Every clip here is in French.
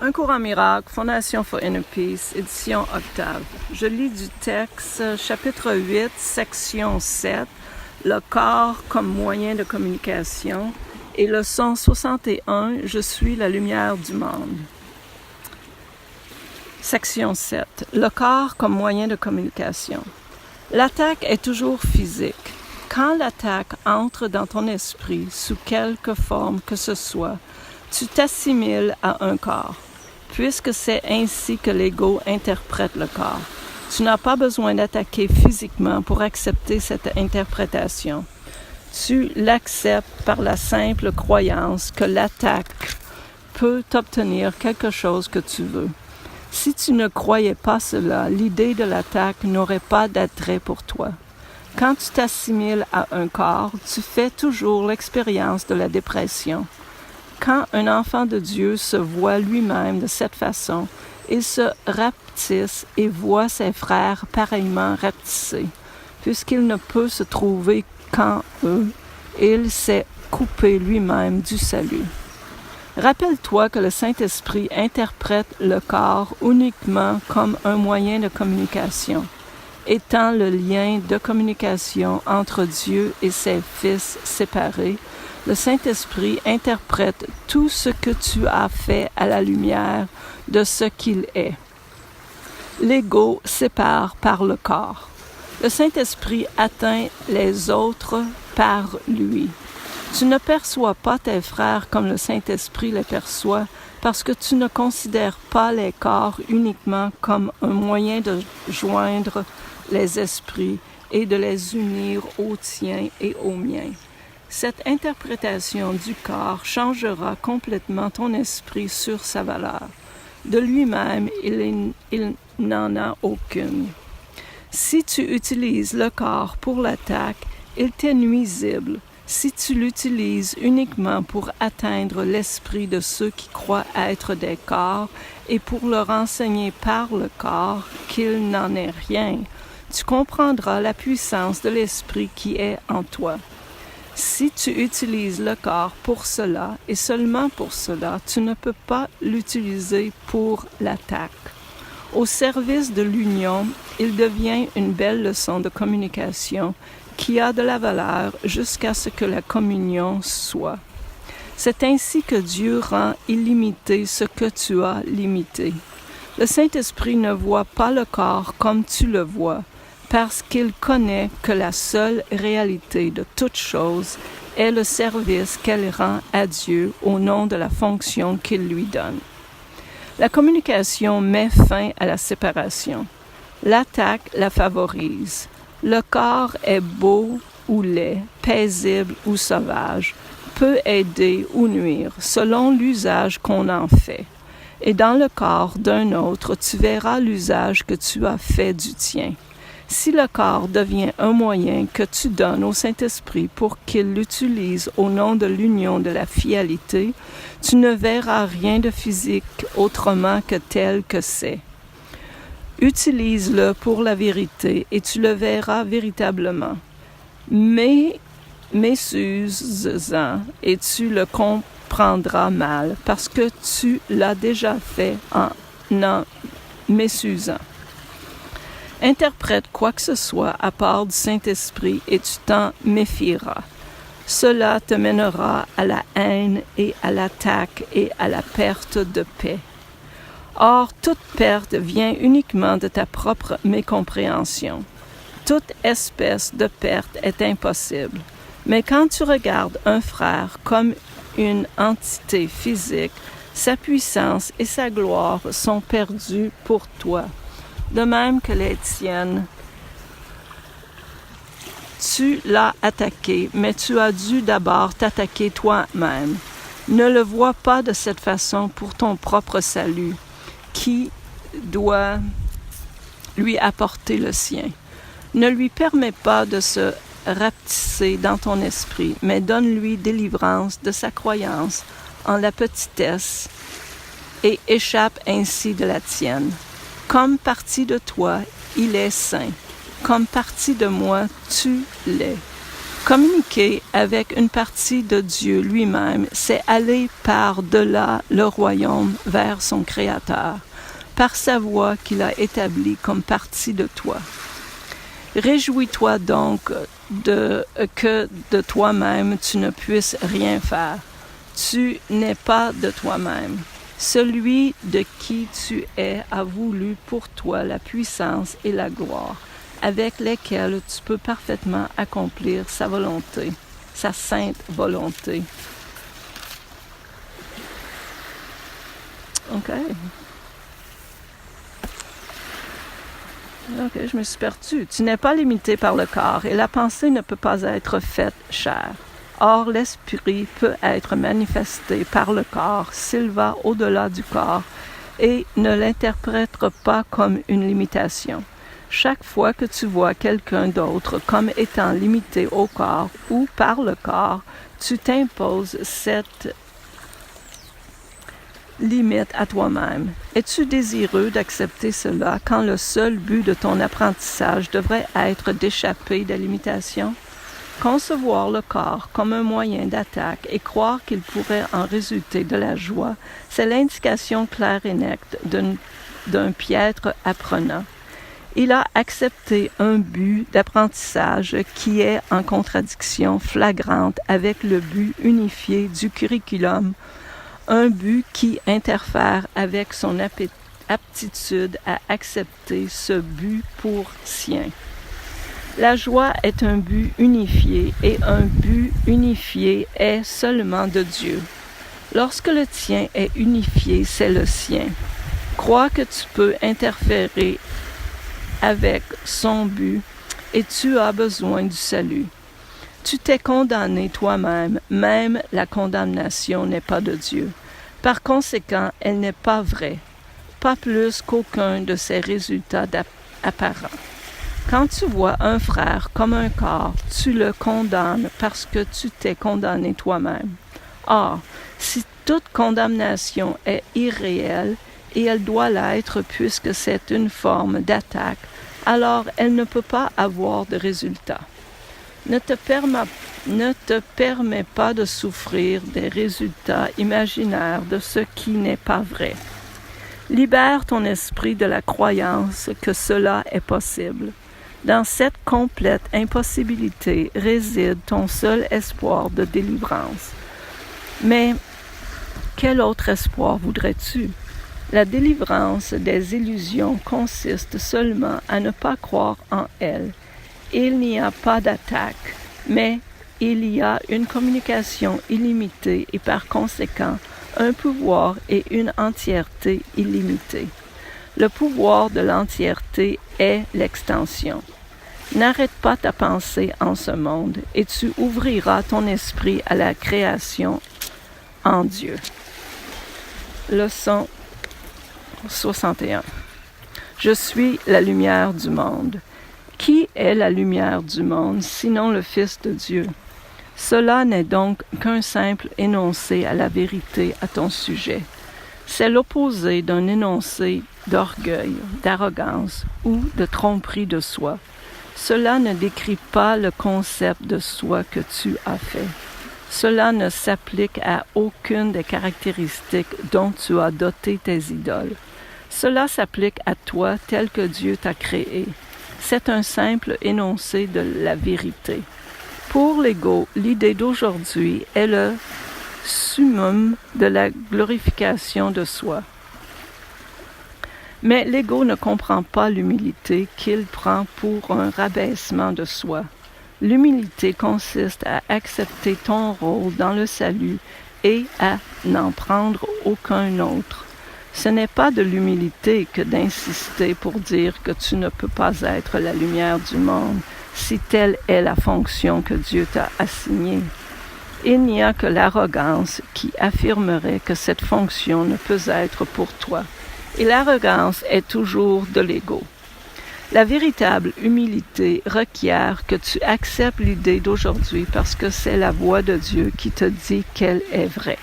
Un cours en miracle, Fondation for Inner Peace, édition Octave. Je lis du texte, chapitre 8, section 7, le corps comme moyen de communication, et leçon 61, je suis la lumière du monde. Section 7, le corps comme moyen de communication. L'attaque est toujours physique. Quand l'attaque entre dans ton esprit, sous quelque forme que ce soit, tu t'assimiles à un corps, puisque c'est ainsi que l'ego interprète le corps. Tu n'as pas besoin d'attaquer physiquement pour accepter cette interprétation. Tu l'acceptes par la simple croyance que l'attaque peut obtenir quelque chose que tu veux. Si tu ne croyais pas cela, l'idée de l'attaque n'aurait pas d'attrait pour toi. Quand tu t'assimiles à un corps, tu fais toujours l'expérience de la dépression. Quand un enfant de Dieu se voit lui-même de cette façon, il se rapetisse et voit ses frères pareillement rapetissés. Puisqu'il ne peut se trouver qu'en eux, il s'est coupé lui-même du salut. Rappelle-toi que le Saint-Esprit interprète le corps uniquement comme un moyen de communication, étant le lien de communication entre Dieu et ses fils séparés. Le Saint-Esprit interprète tout ce que tu as fait à la lumière de ce qu'il est. L'ego sépare par le corps. Le Saint-Esprit atteint les autres par lui. Tu ne perçois pas tes frères comme le Saint-Esprit les perçoit parce que tu ne considères pas les corps uniquement comme un moyen de joindre les esprits et de les unir aux tiens et aux miens. Cette interprétation du corps changera complètement ton esprit sur sa valeur. De lui-même, il n'en a aucune. Si tu utilises le corps pour l'attaque, il t'est nuisible. Si tu l'utilises uniquement pour atteindre l'esprit de ceux qui croient être des corps et pour leur enseigner par le corps qu'il n'en est rien, tu comprendras la puissance de l'esprit qui est en toi. Si tu utilises le corps pour cela et seulement pour cela, tu ne peux pas l'utiliser pour l'attaque. Au service de l'union, il devient une belle leçon de communication qui a de la valeur jusqu'à ce que la communion soit. C'est ainsi que Dieu rend illimité ce que tu as limité. Le Saint-Esprit ne voit pas le corps comme tu le vois, parce qu'il connaît que la seule réalité de toute chose est le service qu'elle rend à Dieu au nom de la fonction qu'il lui donne. La communication met fin à la séparation. L'attaque la favorise. Le corps est beau ou laid, paisible ou sauvage, peut aider ou nuire selon l'usage qu'on en fait. Et dans le corps d'un autre, tu verras l'usage que tu as fait du tien. Si le corps devient un moyen que tu donnes au Saint-Esprit pour qu'il l'utilise au nom de l'union de la fidélité, tu ne verras rien de physique autrement que tel que c'est. Utilise-le pour la vérité et tu le verras véritablement. Mais m'excuse-en et tu le comprendras mal parce que tu l'as déjà fait en m'excusant. Interprète quoi que ce soit à part du Saint-Esprit et tu t'en méfieras. Cela te mènera à la haine et à l'attaque et à la perte de paix. Or, toute perte vient uniquement de ta propre mécompréhension. Toute espèce de perte est impossible. Mais quand tu regardes un frère comme une entité physique, sa puissance et sa gloire sont perdues pour toi. De même que les tiennes. Tu l'as attaqué, mais tu as dû d'abord t'attaquer toi-même. Ne le vois pas de cette façon pour ton propre salut, qui doit lui apporter le sien. Ne lui permets pas de se rapetisser dans ton esprit, mais donne-lui délivrance de sa croyance en la petitesse et échappe ainsi de la tienne. Comme partie de toi, il est saint. Comme partie de moi, tu l'es. Communiquer avec une partie de Dieu lui-même, c'est aller par-delà le royaume vers son Créateur, par sa voix qu'il a établie comme partie de toi. Réjouis-toi donc que de toi-même tu ne puisses rien faire. Tu n'es pas de toi-même. Celui de qui tu es a voulu pour toi la puissance et la gloire, avec lesquelles tu peux parfaitement accomplir sa volonté, sa sainte volonté. OK. OK, je me suis perdue. Tu n'es pas limité par le corps et la pensée ne peut pas être faite chair. Or, l'esprit peut être manifesté par le corps s'il va au-delà du corps et ne l'interprète pas comme une limitation. Chaque fois que tu vois quelqu'un d'autre comme étant limité au corps ou par le corps, tu t'imposes cette limite à toi-même. Es-tu désireux d'accepter cela quand le seul but de ton apprentissage devrait être d'échapper des limitations? Concevoir le corps comme un moyen d'attaque et croire qu'il pourrait en résulter de la joie, c'est l'indication claire et nette d'un piètre apprenant. Il a accepté un but d'apprentissage qui est en contradiction flagrante avec le but unifié du curriculum, un but qui interfère avec son aptitude à accepter ce but pour sien. La joie est un but unifié et un but unifié est seulement de Dieu. Lorsque le tien est unifié, c'est le sien. Crois que tu peux interférer avec son but et tu as besoin du salut. Tu t'es condamné toi-même, même la condamnation n'est pas de Dieu. Par conséquent, elle n'est pas vraie, pas plus qu'aucun de ses résultats apparents. Quand tu vois un frère comme un corps, tu le condamnes parce que tu t'es condamné toi-même. Or, si toute condamnation est irréelle, et elle doit l'être puisque c'est une forme d'attaque, alors elle ne peut pas avoir de résultat. Ne te permets pas de souffrir des résultats imaginaires de ce qui n'est pas vrai. Libère ton esprit de la croyance que cela est possible. Dans cette complète impossibilité réside ton seul espoir de délivrance. Mais quel autre espoir voudrais-tu? La délivrance des illusions consiste seulement à ne pas croire en elles. Il n'y a pas d'attaque, mais il y a une communication illimitée et par conséquent un pouvoir et une entièreté illimitée. Le pouvoir de l'entièreté est l'extension. N'arrête pas ta pensée en ce monde et tu ouvriras ton esprit à la création en Dieu. Leçon 61. Je suis la lumière du monde. Qui est la lumière du monde, sinon le Fils de Dieu? Cela n'est donc qu'un simple énoncé à la vérité à ton sujet. C'est l'opposé d'un énoncé d'orgueil, d'arrogance ou de tromperie de soi. Cela ne décrit pas le concept de soi que tu as fait. Cela ne s'applique à aucune des caractéristiques dont tu as doté tes idoles. Cela s'applique à toi tel que Dieu t'a créé. C'est un simple énoncé de la vérité. Pour l'ego, l'idée d'aujourd'hui est le summum de la glorification de soi. Mais l'ego ne comprend pas l'humilité qu'il prend pour un rabaissement de soi. L'humilité consiste à accepter ton rôle dans le salut et à n'en prendre aucun autre. Ce n'est pas de l'humilité que d'insister pour dire que tu ne peux pas être la lumière du monde si telle est la fonction que Dieu t'a assignée. Il n'y a que l'arrogance qui affirmerait que cette fonction ne peut être pour toi. Et l'arrogance est toujours de l'ego. La véritable humilité requiert que tu acceptes l'idée d'aujourd'hui parce que c'est la voix de Dieu qui te dit qu'elle est vraie.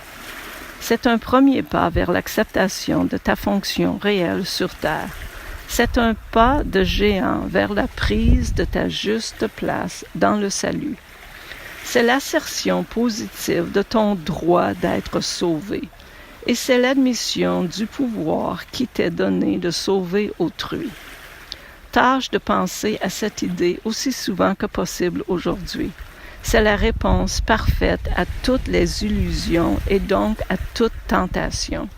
C'est un premier pas vers l'acceptation de ta fonction réelle sur terre. C'est un pas de géant vers la prise de ta juste place dans le salut. C'est l'assertion positive de ton droit d'être sauvé. Et c'est l'admission du pouvoir qui t'est donné de sauver autrui. Tâche de penser à cette idée aussi souvent que possible aujourd'hui. C'est la réponse parfaite à toutes les illusions et donc à toute tentation.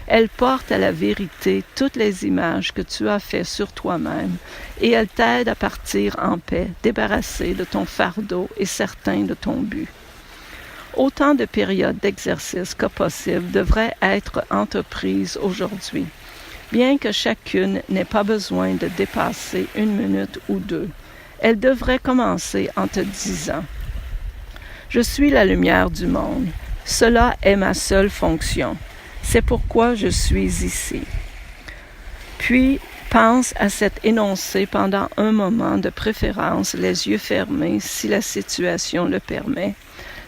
Elle porte à la vérité toutes les images que tu as faites sur toi-même et elle t'aide à partir en paix, débarrassé de ton fardeau et certain de ton but. Autant de périodes d'exercice que possible devraient être entreprises aujourd'hui, bien que chacune n'ait pas besoin de dépasser 1 minute ou 2. Elle devrait commencer en te disant « Je suis la lumière du monde. Cela est ma seule fonction. C'est pourquoi je suis ici. » Puis, pense à cet énoncé pendant un moment, de préférence les yeux fermés si la situation le permet.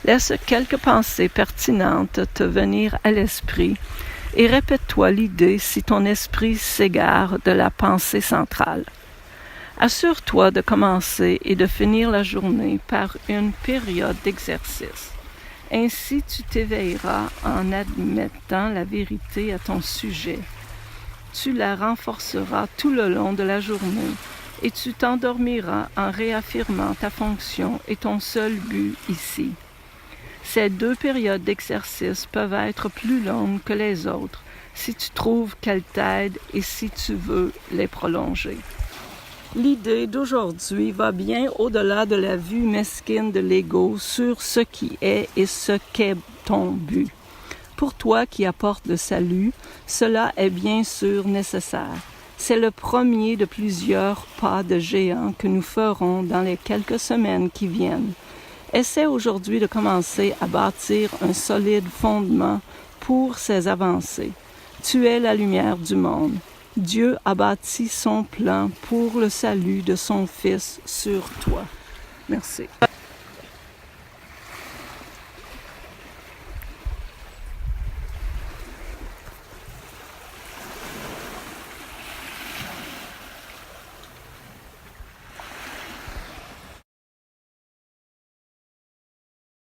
Laisse quelques pensées pertinentes te venir à l'esprit et répète-toi l'idée si ton esprit s'égare de la pensée centrale. Assure-toi de commencer et de finir la journée par une période d'exercice. Ainsi, tu t'éveilleras en admettant la vérité à ton sujet. Tu la renforceras tout le long de la journée et tu t'endormiras en réaffirmant ta fonction et ton seul but ici. Ces 2 périodes d'exercice peuvent être plus longues que les autres si tu trouves qu'elles t'aident et si tu veux les prolonger. L'idée d'aujourd'hui va bien au-delà de la vue mesquine de l'ego sur ce qui est et ce qu'est ton but. Pour toi qui apporte le salut, cela est bien sûr nécessaire. C'est le premier de plusieurs pas de géant que nous ferons dans les quelques semaines qui viennent. Essaie aujourd'hui de commencer à bâtir un solide fondement pour ces avancées. Tu es la lumière du monde. Dieu a bâti son plan pour le salut de son Fils sur toi. Merci.